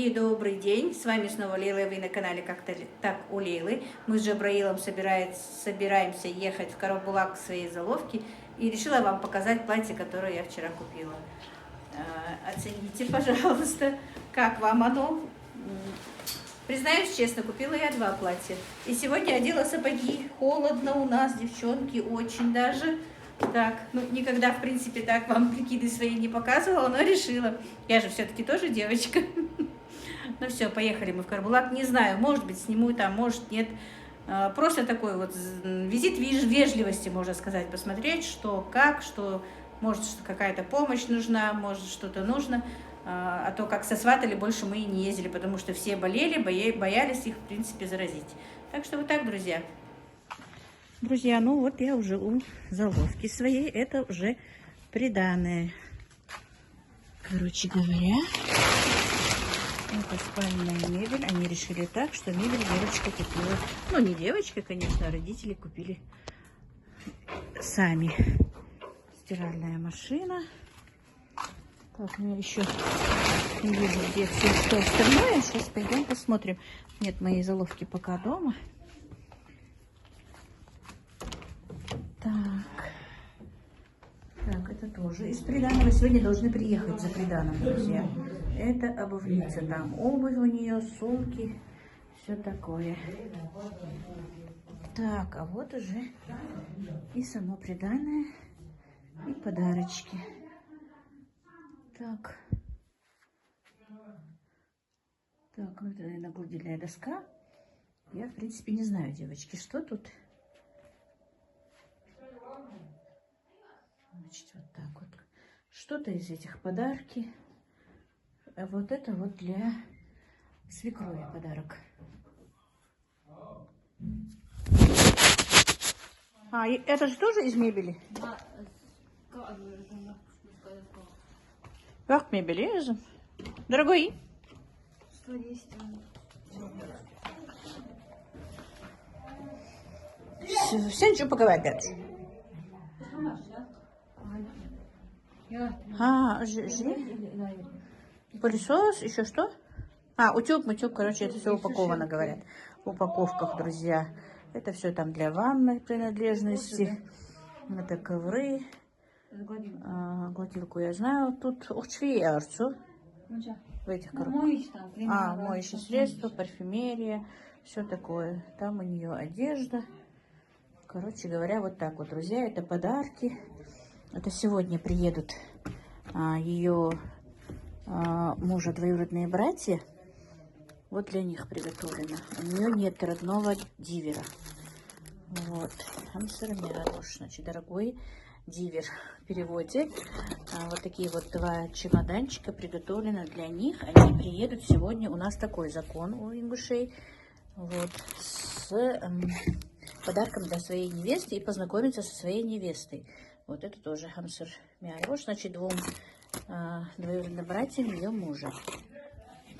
Девочки, добрый день! С вами снова Лейла, вы на канале Как-то так у Лейлы. Мы с Джабраилом собираемся ехать в Карабулак к своей заловке. И решила вам показать платье, которое я вчера купила. Оцените, пожалуйста, как вам оно. Признаюсь честно, купила я 2 платья. И сегодня одела сапоги. Холодно у нас, девчонки, очень даже. Так, ну никогда, в принципе, так вам прикиды свои не показывала, но решила. Я же все-таки тоже девочка. Ну все, поехали мы в Карабулак. Не знаю, может быть, сниму там, может нет. Просто такой вот визит вежливости, можно сказать, посмотреть, что, как, что, может, какая-то помощь нужна, может, что-то нужно. А то как сосватали, больше мы и не ездили, потому что все болели, боялись их, в принципе, заразить. Так что вот так, друзья. Друзья, ну вот я уже у заловки своей. Это уже приданое. Короче говоря, это спальная мебель. Они решили так, что мебель девочка купила. Ну, не девочка, конечно, а родители купили сами. Стиральная машина. Так, ну еще не вижу, где все, что остальное. Сейчас пойдем посмотрим. Нет, моей заловки пока дома. Так, это тоже из приданого. Сегодня должны приехать за приданым, друзья. Это обувница. Там обувь у нее, сумки, все такое. Так, а вот уже и само приданое, и подарочки. Так. Так, ну это, наверное, гладильная доска. Я, в принципе, не знаю, девочки, что тут. Значит, вот так вот. Что-то из этих подарки. А вот это вот для свекрови подарок. А, и это же тоже из мебели? Как мебели? Дорогой? 110. Все ничего поговорят. Пылесос, еще что? А, утюг, короче, это все упаковано, говорят. В упаковках, друзья. Это все там для ванной принадлежности. Это ковры. Гладилку я знаю. Тут ухчвиярцу. В этих коробках. Моющее средство, парфюмерия. Все такое. Там у нее одежда. Короче говоря, вот так вот, друзья. Это подарки. Это сегодня приедут ее мужа двоюродные братья. Вот для них приготовлено. У нее нет родного дивера. Вот. Значит, дорогой дивер в переводе. Вот такие вот 2 чемоданчика приготовлены для них. Они приедут сегодня. У нас такой закон у ингушей. Вот. С подарком для своей невесты и познакомиться со своей невестой. Вот это тоже хамсер мярош. Значит, 2 двоюродным братьям ее мужа.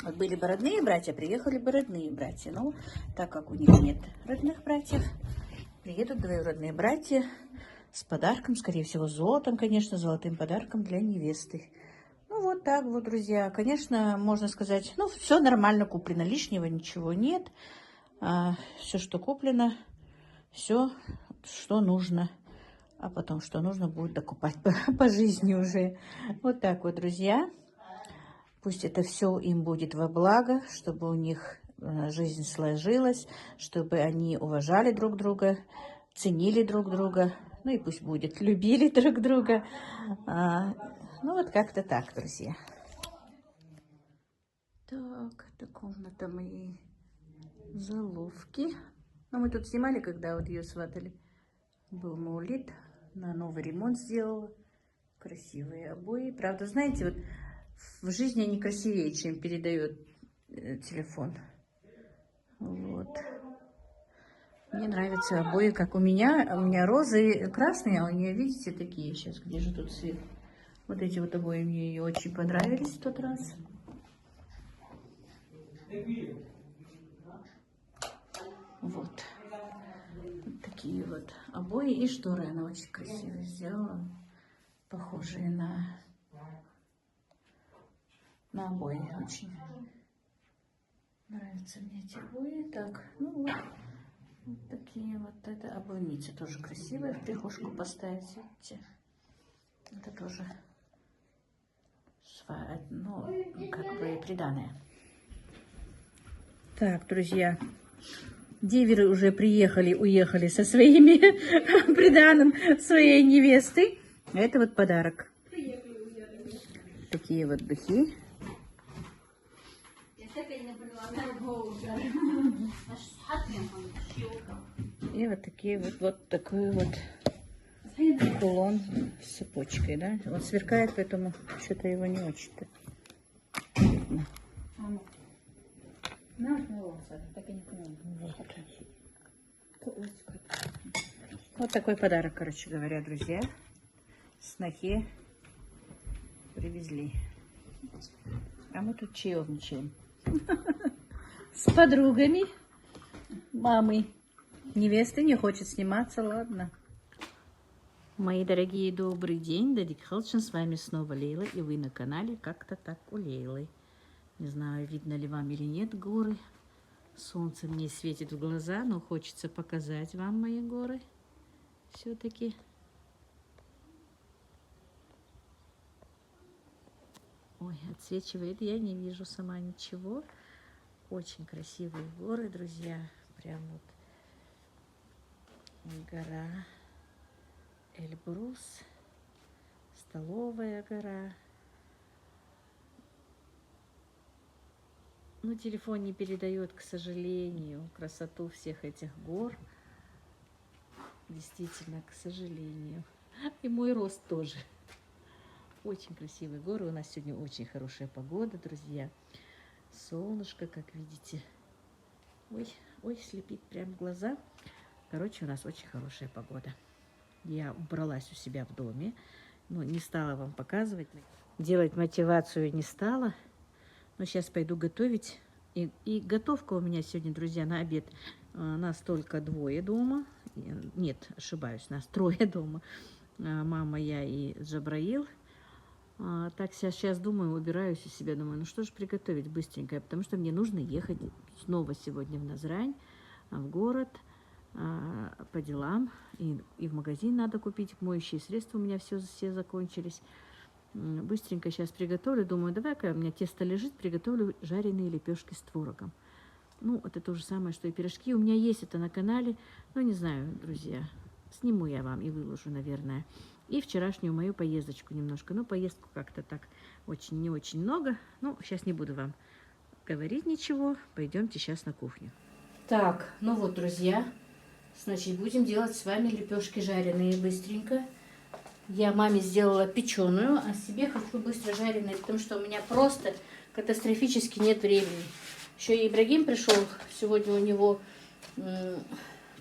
Вот были бы родные братья, приехали бы родные братья. Но так как у них нет родных братьев, приедут двоюродные братья с подарком, скорее всего, золотом, конечно, золотым подарком для невесты. Ну, вот так вот, друзья. Конечно, можно сказать, ну, все нормально куплено, лишнего ничего нет. Все, что куплено, все, что нужно. А потом, что нужно, будет докупать по жизни уже. Вот так вот, друзья. Пусть это все им будет во благо, чтобы у них жизнь сложилась, чтобы они уважали друг друга, ценили друг друга. Ну и пусть будет, любили друг друга. Ну вот как-то так, друзья. Так, это комната моей заловки. Ну, мы тут снимали, когда вот ее сватали. Был маулит, на новый ремонт сделала. Красивые обои. Правда, знаете, вот в жизни они красивее, чем передает телефон. Вот. Мне нравятся обои, как у меня. У меня розы красные, а у нее, видите, такие. Сейчас, где же тут цвет? Вот эти вот обои мне очень понравились в тот раз. Вот. Вот такие вот обои и шторы она очень красиво сделала. Похожие на обои очень. Нравятся мне эти обои. Так, ну вот. Вот такие вот. Это обойницы тоже красивые. В прихожку поставить, видите. Это тоже, ну, как бы приданое. Так, друзья. Деверы уже приехали, уехали со своими приданым своей невесты. Это вот подарок. Такие вот духи. И вот такие вот такой вот кулон с цепочкой, да? Он сверкает, поэтому что-то его не очень-то видно. Вот такой подарок, короче говоря, друзья. Снохе привезли. А мы тут чаевничаем. С подругами мамы. Невеста не хочет сниматься, ладно. Мои дорогие, добрый день. Дадик Хелчин, с вами снова Лейла. И вы на канале Как-то так у Лейлы. Не знаю, видно ли вам или нет горы. Солнце мне светит в глаза, но хочется показать вам мои горы. Все-таки. Ой, отсвечивает, я не вижу сама ничего. Очень красивые горы, друзья. Прям вот гора Эльбрус, Столовая гора. Ну, телефон не передает, к сожалению, красоту всех этих гор. Действительно, к сожалению. И мой рост тоже. Очень красивые горы. У нас сегодня очень хорошая погода, друзья. Солнышко, как видите. Ой, ой, слепит прям глаза. Короче, у нас очень хорошая погода. Я убралась у себя в доме. Но не стала вам показывать. Делать мотивацию не стала. Но сейчас пойду готовить. И готовка у меня сегодня, друзья, на обед. Нас только двое дома. Нет, ошибаюсь, нас трое дома. Мама, я и Джабраил. Так сейчас думаю, убираюсь из себя. Думаю, ну что же приготовить быстренько. Потому что мне нужно ехать снова сегодня в Назрань, в город, по делам. И в магазин надо купить. Моющие средства у меня все закончились. Быстренько сейчас приготовлю. Думаю, давай-ка, у меня тесто лежит, приготовлю жареные лепешки с творогом. Ну, это то же самое, что и пирожки. У меня есть это на канале. Ну, не знаю, друзья. Сниму я вам и выложу, наверное. И вчерашнюю мою поездочку немножко. Ну, поездку как-то так не очень много. Ну, сейчас не буду вам говорить ничего. Пойдемте сейчас на кухню. Так, ну вот, друзья. Значит, будем делать с вами лепешки жареные быстренько. Я маме сделала печеную, а себе хочу быстро жареные, потому что у меня просто катастрофически нет времени. Еще и Ибрагим пришел, сегодня у него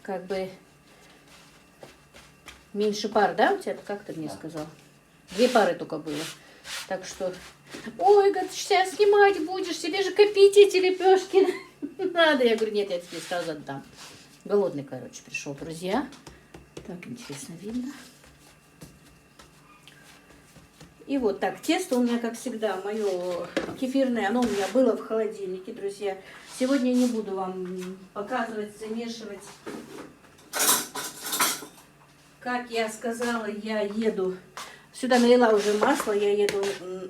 как бы меньше пар, да, у тебя? Как ты мне сказал? 2 пары только было. Так что, ой, говорит, сейчас снимать будешь, себе же копить эти лепешки надо. Я говорю, нет, я тебе сразу отдам. Голодный, короче, пришел, друзья. Так, интересно видно. И вот так, тесто у меня, как всегда, мое кефирное, оно у меня было в холодильнике, друзья. Сегодня я не буду вам показывать, замешивать. Как я сказала, я еду, сюда налила уже масло, я еду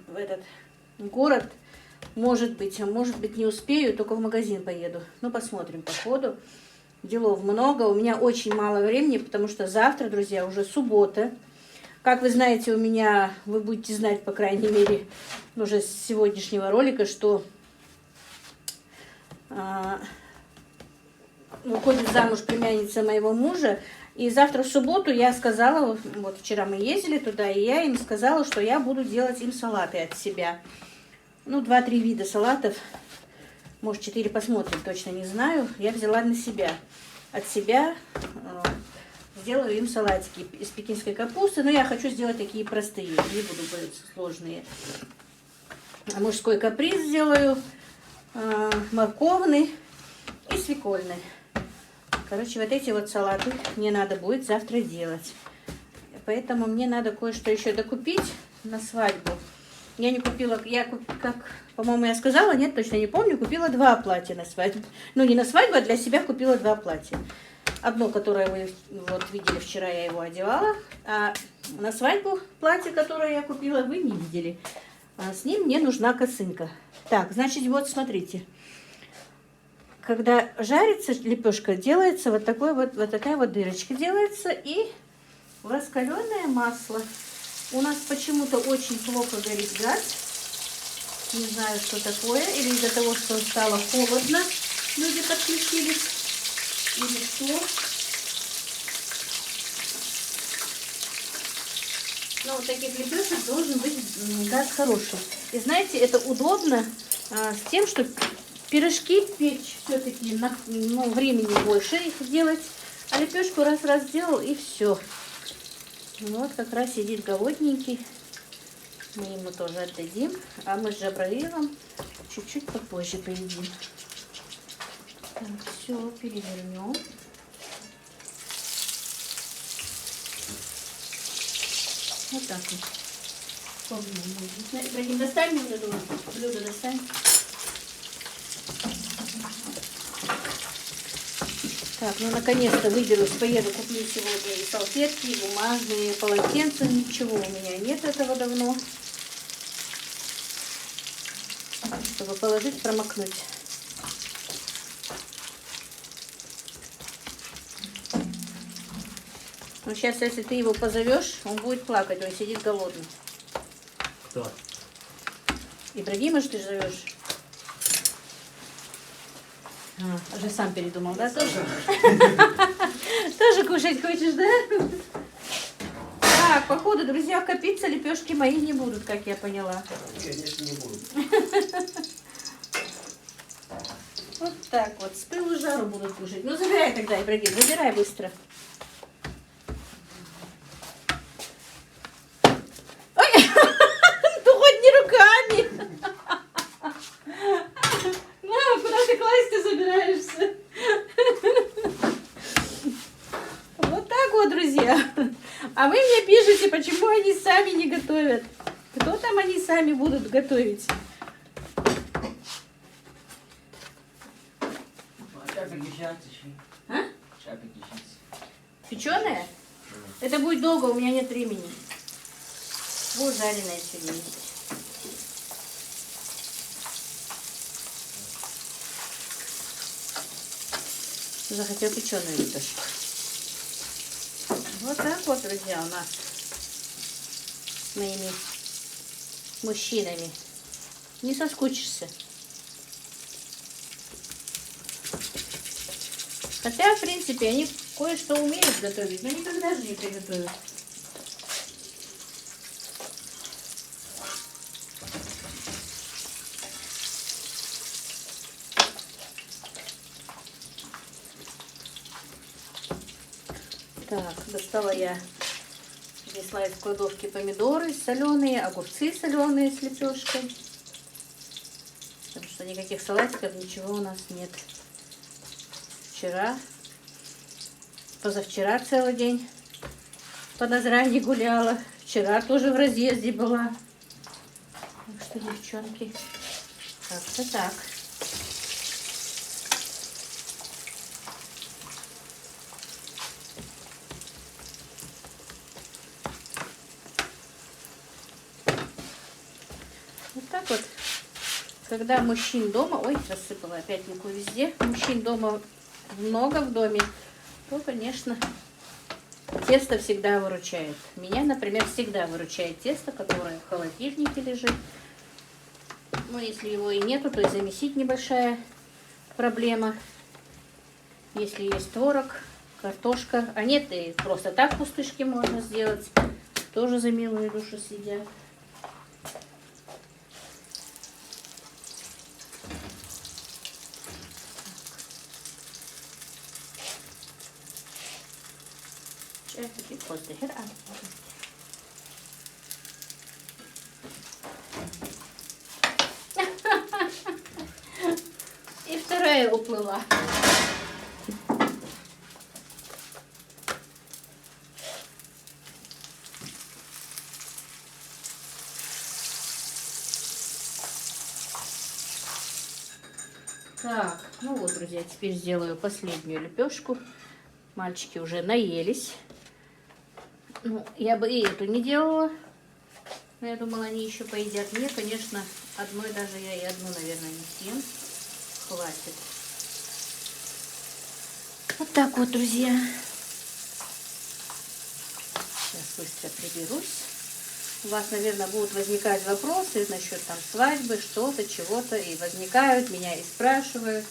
в этот город. Может быть, не успею, только в магазин поеду. Ну, посмотрим по ходу. Делов много, у меня очень мало времени, потому что завтра, друзья, уже суббота. Как вы знаете, у меня, вы будете знать, по крайней мере, уже с сегодняшнего ролика, что выходит замуж племянница моего мужа. И завтра в субботу я сказала, вот вчера мы ездили туда, и я им сказала, что я буду делать им салаты от себя. Ну, 2-3 вида салатов, может 4, посмотрим, точно не знаю. Я взяла на себя, от себя. Сделаю им салатики из пекинской капусты. Но я хочу сделать такие простые. Не буду говорить сложные. Мужской каприз сделаю. Морковный и свекольный. Короче, вот эти вот салаты мне надо будет завтра делать. Поэтому мне надо кое-что еще докупить на свадьбу. Я не купила, как, по-моему, я сказала, нет, точно не помню, купила 2 платья на свадьбу. Ну, не на свадьбу, а для себя купила 2 платья. Одно, которое вы вот видели вчера, я его одевала, а на свадьбу платье, которое я купила, вы не видели. А с ним мне нужна косынка. Так, значит, вот смотрите. Когда жарится лепешка, делается вот такая вот дырочка делается, и в раскаленное масло. У нас почему-то очень плохо горит газ. Не знаю, что такое. Или из-за того, что стало холодно, люди подключились. Или что. Но вот таких лепешек должен быть газ хороший. И знаете, это удобно с тем, что пирожки печь все-таки времени больше их делать. А лепешку раз-раз сделал и все. Вот как раз сидит голодненький. Мы ему тоже отдадим. А мы с Джабраилом чуть-чуть попозже поедим. Так, все, перевернем. Вот так вот. Ибрагим, достань мне блюдо, достань. Так, ну наконец-то выберусь, поеду, куплю сегодня и салфетки, и бумажные, и полотенца. Ничего у меня нет этого давно. Чтобы положить, промокнуть. Ну сейчас, если ты его позовешь, он будет плакать, он сидит голодный. Кто? Ибрагима же ты зовешь? Уже сам передумал, да? Тоже кушать хочешь, да? Так, походу, друзья, копиться лепешки мои не будут, как я поняла. Конечно, не будут. Вот так вот, с пылу с жару будут кушать. Ну, забирай тогда, Ибрагим, забирай быстро. Ой, ну хоть не руками. Мама, куда ты класть-то собираешься? Вот так вот, друзья. А вы мне пишете, почему они сами не готовят. Кто там они сами будут готовить? А? Печеная? Это будет долго, у меня нет времени. Вот жареная сегодня есть. Захотел печеную лепешку. Вот так вот, друзья, у нас с моими мужчинами. Не соскучишься. Хотя, в принципе, они кое-что умеют готовить, но никогда же не приготовят. Так, достала я, внесла из кладовки помидоры соленые, огурцы соленые с лепешкой. Потому что никаких салатиков, ничего у нас нет. Вчера, позавчера целый день по Назрани гуляла. Вчера тоже в разъезде была. Так что, девчонки, как-то так. Вот так вот, когда мужчин дома, ой, рассыпала опять муку везде, мужчин дома много в доме, то, конечно, тесто всегда выручает. Меня, например, всегда выручает тесто, которое в холодильнике лежит. Но если его и нету, то и замесить небольшая проблема. Если есть творог, картошка, а нет, и просто так пустышки можно сделать, тоже за милую душу съедят. И вторая уплыла. Так, ну вот, друзья, теперь сделаю последнюю лепешку. Мальчики уже наелись. Ну, я бы и эту не делала. Но я думала, они еще поедят. Мне, конечно, одной даже я и одну, наверное, не съем. Хватит. Вот так вот, друзья. Сейчас быстро приберусь. У вас, наверное, будут возникать вопросы насчет там свадьбы, что-то, чего-то. И возникают, меня и спрашивают.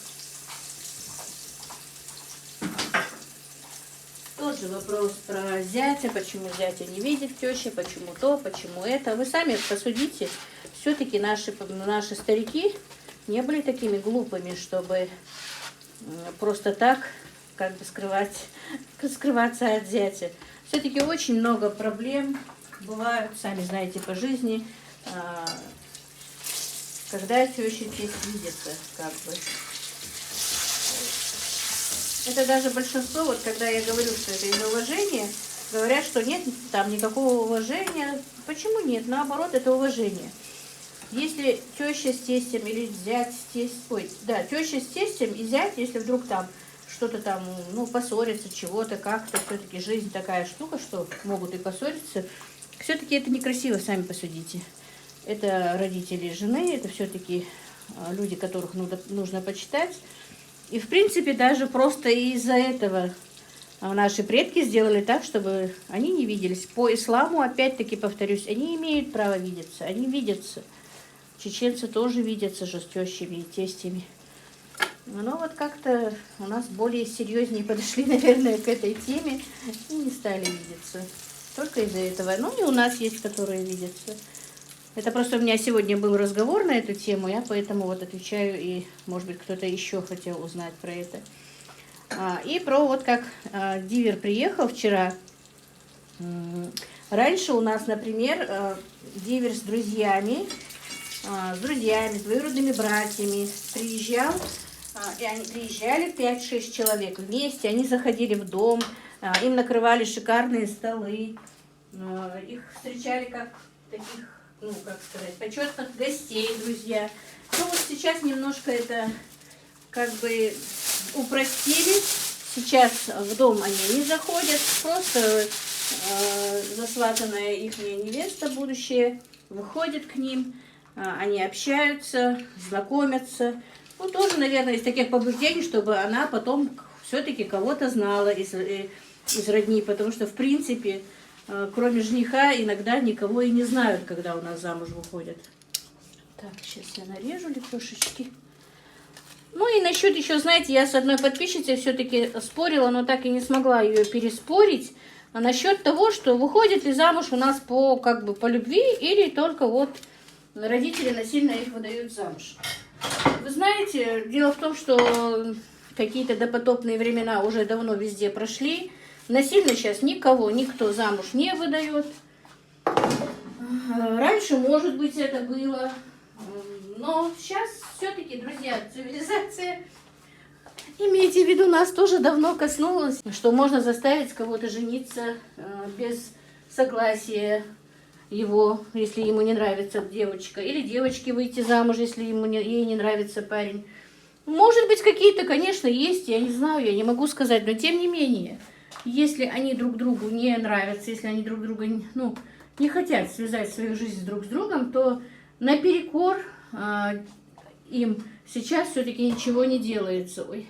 Тот же вопрос про зятя, почему зятя не видит теща, почему то, почему это. Вы сами посудите. Все-таки наши старики не были такими глупыми, чтобы просто так как бы скрываться от зятя. Все-таки очень много проблем бывают, сами знаете, по жизни, когда теща и тесть видятся, как бы. Это даже большинство, вот когда я говорю, что это из уважения, говорят, что нет там никакого уважения. Почему нет? Наоборот, это уважение. Если теща с тестем или зять с тестем, теща с тестем и зять, если вдруг там что-то там, ну, поссориться, чего-то, как-то, все-таки жизнь такая штука, что могут и поссориться, все-таки это некрасиво, сами посудите. Это родители жены, это все-таки люди, которых нужно почитать. И, в принципе, даже просто из-за этого наши предки сделали так, чтобы они не виделись. По исламу, опять-таки, повторюсь, они имеют право видеться, они видятся. Чеченцы тоже видятся же с тещами и тестями. Но вот как-то у нас более серьезнее подошли, наверное, к этой теме и не стали видеться. Только из-за этого. Ну, и у нас есть, которые видятся. Это просто у меня сегодня был разговор на эту тему, я поэтому вот отвечаю, и, может быть, кто-то еще хотел узнать про это. И про вот как Дивер приехал вчера. Раньше у нас, например, Дивер с друзьями, с двоюродными братьями приезжал, и они приезжали 5-6 человек вместе, они заходили в дом, им накрывали шикарные столы, их встречали как таких, ну, как сказать, почетных гостей, друзья. Ну, вот сейчас немножко это как бы упростили. Сейчас в дом они не заходят, просто засватанная их невеста будущая выходит к ним, они общаются, знакомятся. Ну, тоже, наверное, из таких побуждений, чтобы она потом все-таки кого-то знала из родни, потому что, в принципе, кроме жениха, иногда никого и не знают, когда у нас замуж выходят. Так, сейчас я нарежу лепешечки. Ну и насчет еще, знаете, я с одной подписчицей все-таки спорила, но так и не смогла ее переспорить. А насчет того, что выходит ли замуж у нас по любви или только вот родители насильно их выдают замуж. Вы знаете, дело в том, что какие-то допотопные времена уже давно везде прошли. Насильно сейчас никто замуж не выдает. Раньше, может быть, это было. Но сейчас все-таки, друзья, цивилизация, имейте в виду, нас тоже давно коснулась, что можно заставить кого-то жениться без согласия его, если ему не нравится девочка, или девочке выйти замуж, если ей не нравится парень. Может быть, какие-то, конечно, есть, я не знаю, я не могу сказать, но тем не менее, если они друг другу не нравятся, если они друг друга не хотят связать свою жизнь друг с другом, то наперекор им сейчас все-таки ничего не делается. Ой.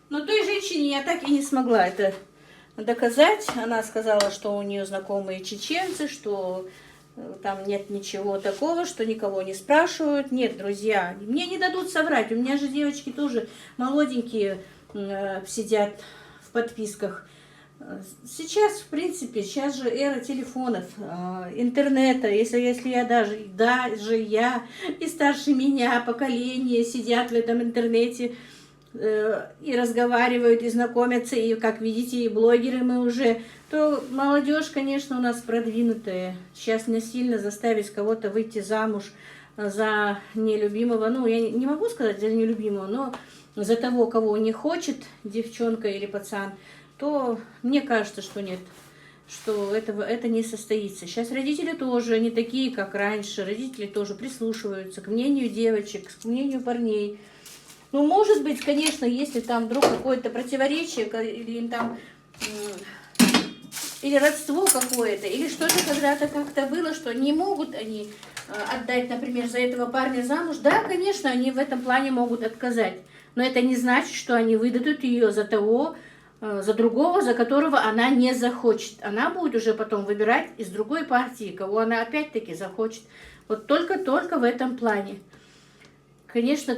Но той женщине я так и не смогла это доказать. Она сказала, что у нее знакомые чеченцы, что там нет ничего такого, что никого не спрашивают. Нет, друзья, мне не дадут соврать. У меня же девочки тоже молоденькие сидят в подписках. Сейчас, в принципе, сейчас же эра телефонов, интернета. Если я даже я и старше меня поколение сидят в этом интернете и разговаривают, и знакомятся, и, как видите, и блогеры мы уже, то молодежь, конечно, у нас продвинутая. Сейчас насильно заставить кого-то выйти замуж за нелюбимого, ну, я не могу сказать за нелюбимого, но за того, кого не хочет девчонка или пацан, то мне кажется, что нет. что это не состоится. Сейчас родители тоже не такие, как раньше. Родители тоже прислушиваются к мнению девочек, к мнению парней. Ну, может быть, конечно, если там вдруг какое-то противоречие, или им там, или родство какое-то, или что-то когда-то как-то было, что не могут они отдать, например, за этого парня замуж, да, конечно, они в этом плане могут отказать. Но это не значит, что они выдадут ее за того, за другого, за которого она не захочет. Она будет уже потом выбирать из другой партии, кого она опять-таки захочет. Вот только-только в этом плане. Конечно,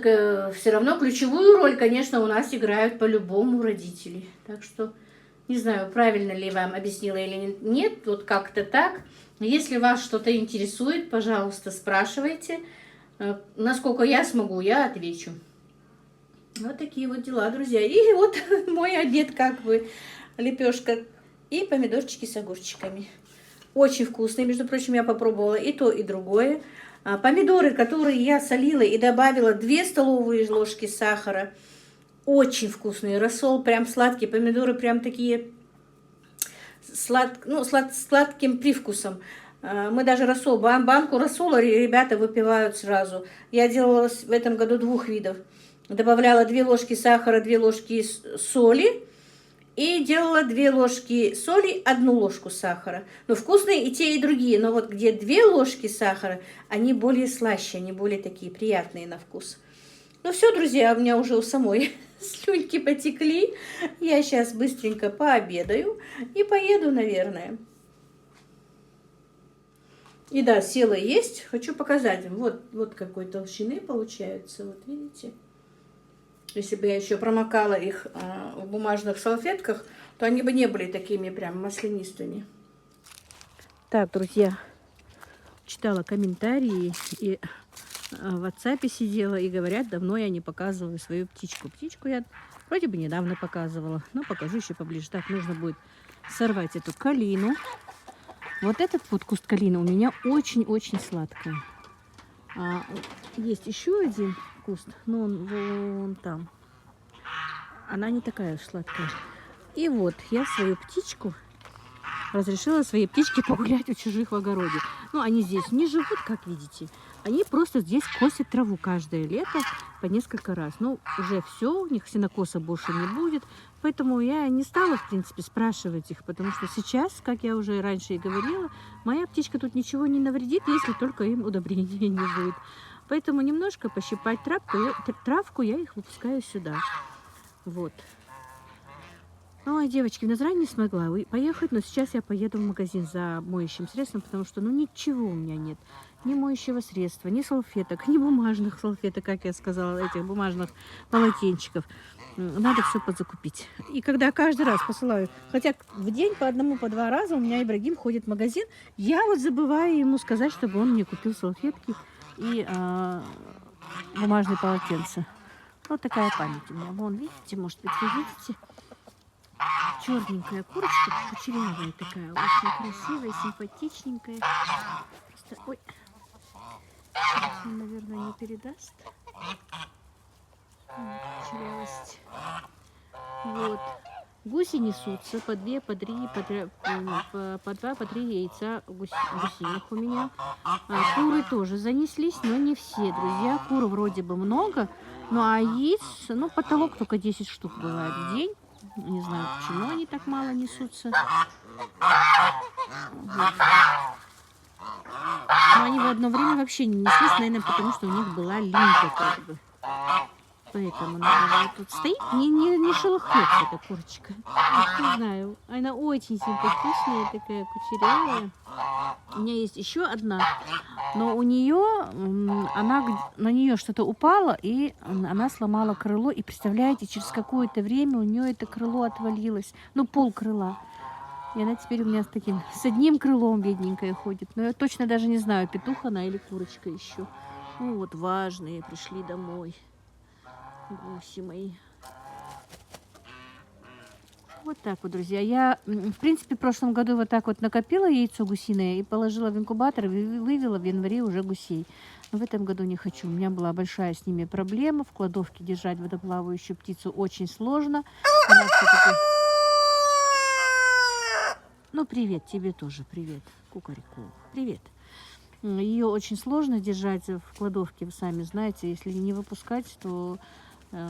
все равно ключевую роль, конечно, у нас играют по-любому родители. Так что, не знаю, правильно ли вам объяснила или нет, вот как-то так. Если вас что-то интересует, пожалуйста, спрашивайте. Насколько я смогу, я отвечу. Вот такие вот дела, друзья. И вот мой обед, как бы, лепешка и помидорчики с огурчиками. Очень вкусные, между прочим, я попробовала и то, и другое. Помидоры, которые я солила и добавила 2 столовые ложки сахара. Очень вкусные. Рассол прям сладкий, помидоры прям такие сладким привкусом. Мы даже рассол, банку рассола ребята выпивают сразу. Я делала в этом году 2 видов. Добавляла 2 ложки сахара, 2 ложки соли. И делала 2 ложки соли, 1 ложку сахара. Но вкусные и те, и другие. Но вот где 2 ложки сахара, они более слаще, они более такие приятные на вкус. Ну все, друзья, у меня уже у самой слюньки потекли. Я сейчас быстренько пообедаю и поеду, наверное. И да, села есть. Хочу показать вам. Вот какой толщины получается. Вот видите? Если бы я еще промокала их в бумажных салфетках, то они бы не были такими прям маслянистыми. Так, друзья, читала комментарии и в WhatsApp сидела, и говорят, давно я не показываю свою птичку. Птичку я вроде бы недавно показывала, но покажу еще поближе. Так, нужно будет сорвать эту калину. Вот этот вот куст калины у меня очень-очень сладкий. Есть еще один куст, но он вон там. Она не такая уж сладкая. И вот я свою птичку разрешила своей птичке погулять у чужих в огороде. Ну, они здесь не живут, как видите. Они просто здесь косят траву каждое лето по несколько раз. Ну, уже все, у них сенокоса больше не будет. Поэтому я не стала, в принципе, спрашивать их. Потому что сейчас, как я уже раньше и говорила, моя птичка тут ничего не навредит, если только им удобрения не будет. Поэтому немножко пощипать травку я их выпускаю сюда. Вот. Ой, девочки, в Назрань не смогла поехать, но сейчас я поеду в магазин за моющим средством, потому что, ну, ничего у меня нет. Ни моющего средства, ни салфеток, ни бумажных салфеток, как я сказала, этих бумажных полотенчиков. Надо все подзакупить. И когда каждый раз посылаю, хотя в день по 1, по 2 раза у меня Ибрагим ходит в магазин, я вот забываю ему сказать, чтобы он мне купил салфетки и бумажные полотенца. Вот такая память у меня. Вон, видите, может быть, вы видите? Черненькая курочка, кучерявая такая, очень красивая, симпатичненькая. Просто, ой, он, наверное, не передаст кучерявость. Вот. Гуси несутся по 2, по 3, по 2, по 3 яйца гусиных у меня. Куры тоже занеслись, но не все, друзья. Кур вроде бы много, ну а яиц, ну, потолок только 10 штук бывает в день. Не знаю, почему они так мало несутся. Вот. Но они в одно время вообще не неслись, наверное, потому что у них была линька как бы. Поэтому она тут стоит, не шелохнется эта курочка. Не знаю, она очень симпатичная, такая кучерявая. У меня есть еще одна, но у нее, на нее что-то упало, и она сломала крыло. И представляете, через какое-то время у нее это крыло отвалилось, ну, пол крыла. И она теперь у меня с одним крылом бедненькая ходит. Но я точно даже не знаю, петух она или курочка еще. Ну вот, важные пришли домой. Гуси мои. Вот так вот, друзья. Я, в принципе, в прошлом году вот так вот накопила яйцо гусиное и положила в инкубатор, и вывела в январе уже гусей. Но в этом году не хочу. У меня была большая с ними проблема. В кладовке держать водоплавающую птицу очень сложно. Она все-таки Ну, привет, тебе тоже привет, кукареку. Привет. Ее очень сложно держать в кладовке, вы сами знаете. Если не выпускать, то сложно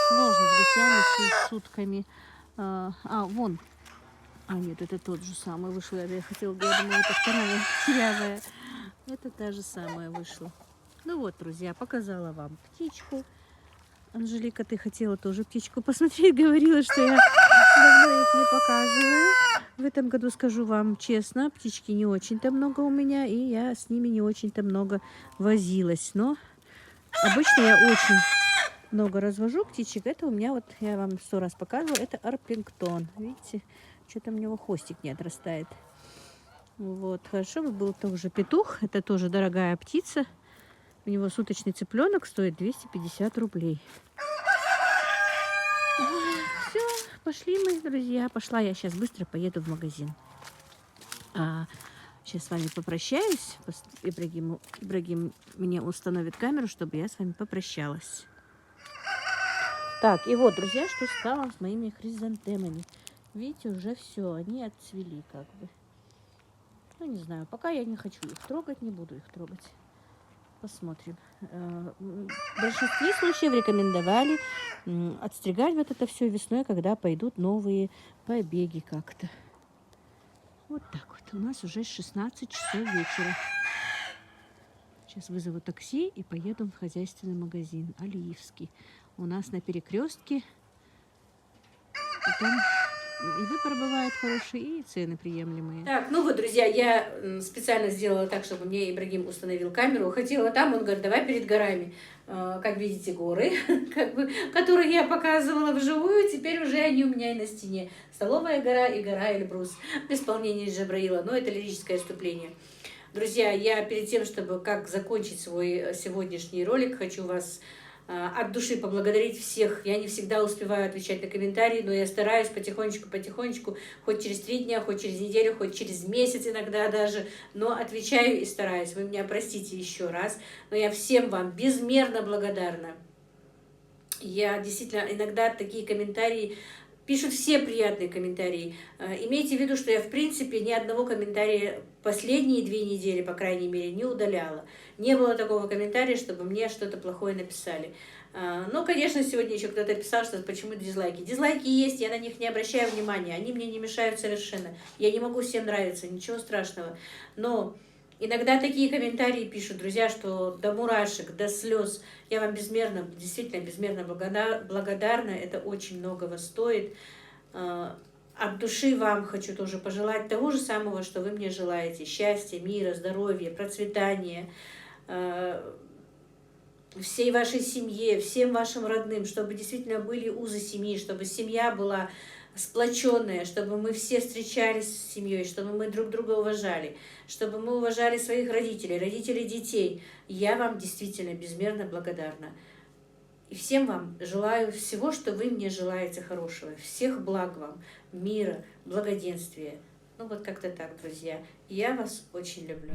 с гусями, с сутками. Вон. Нет, это тот же самый вышел. Я хотела, я думала, это вторая терявая. Это та же самая вышла. Ну вот, друзья, показала вам птичку. Анжелика, ты хотела тоже птичку посмотреть, говорила, что я давно их не показываю. В этом году, скажу вам честно, птички не очень-то много у меня, и я с ними не очень-то много возилась. Но обычно я очень много развожу птичек. Это у меня, вот я вам 100 раз показывала, это Орпингтон. Видите, что-то у него хвостик не отрастает. Вот, хорошо бы был тоже петух. Это тоже дорогая птица. У него суточный цыпленок стоит 250 рублей. Все, пошли мы, друзья. Пошла я сейчас быстро поеду в магазин. Сейчас с вами попрощаюсь. Ибрагим мне установит камеру, чтобы я с вами попрощалась. Так, и вот, друзья, что стало с моими хризантемами. Видите, уже все, они отцвели как бы. Ну, не знаю, пока я не хочу их трогать, не буду их трогать. Посмотрим. В большинстве случаев рекомендовали отстригать вот это все весной, когда пойдут новые побеги как-то. Вот так вот. У нас уже 16 часов вечера. Сейчас вызову такси и поеду в хозяйственный магазин Алиевский. У нас на перекрестке. Потом и выбор бывает хороший, и цены приемлемые. Так, ну вот, друзья, я специально сделала так, чтобы мне Ибрагим установил камеру. Хотела там, он говорит, давай перед горами. Как видите, горы, которые я показывала вживую, теперь уже они у меня и на стене. Столовая гора и гора Эльбрус в исполнении Джабраила. Но это лирическое вступление. Друзья, я перед тем, чтобы как закончить свой сегодняшний ролик, хочу вас от души поблагодарить всех. Я не всегда успеваю отвечать на комментарии, но я стараюсь потихонечку, хоть через 3 дня, хоть через неделю, хоть через месяц иногда даже, но отвечаю и стараюсь. Вы меня простите еще раз, но я всем вам безмерно благодарна. Я действительно иногда такие комментарии пишут, все приятные комментарии. Имейте в виду, что я, в принципе, ни одного комментария последние 2 недели, по крайней мере, не удаляла. Не было такого комментария, чтобы мне что-то плохое написали. Но, конечно, сегодня еще кто-то писал, что почему дизлайки. Дизлайки есть, я на них не обращаю внимания. Они мне не мешают совершенно. Я не могу всем нравиться, ничего страшного. Но иногда такие комментарии пишут, друзья, что до мурашек, до слез. Я вам безмерно, действительно безмерно благодарна. Это очень многого стоит. От души вам хочу тоже пожелать того же самого, что вы мне желаете. Счастья, мира, здоровья, процветания. Всей вашей семье, всем вашим родным, чтобы действительно были узы семьи, чтобы семья была сплоченная, чтобы мы все встречались с семьей, чтобы мы друг друга уважали, чтобы мы уважали своих родителей, родителей детей. Я вам действительно безмерно благодарна. И всем вам желаю всего, что вы мне желаете хорошего. Всех благ вам, мира, благоденствия. Ну вот как-то так, друзья. Я вас очень люблю.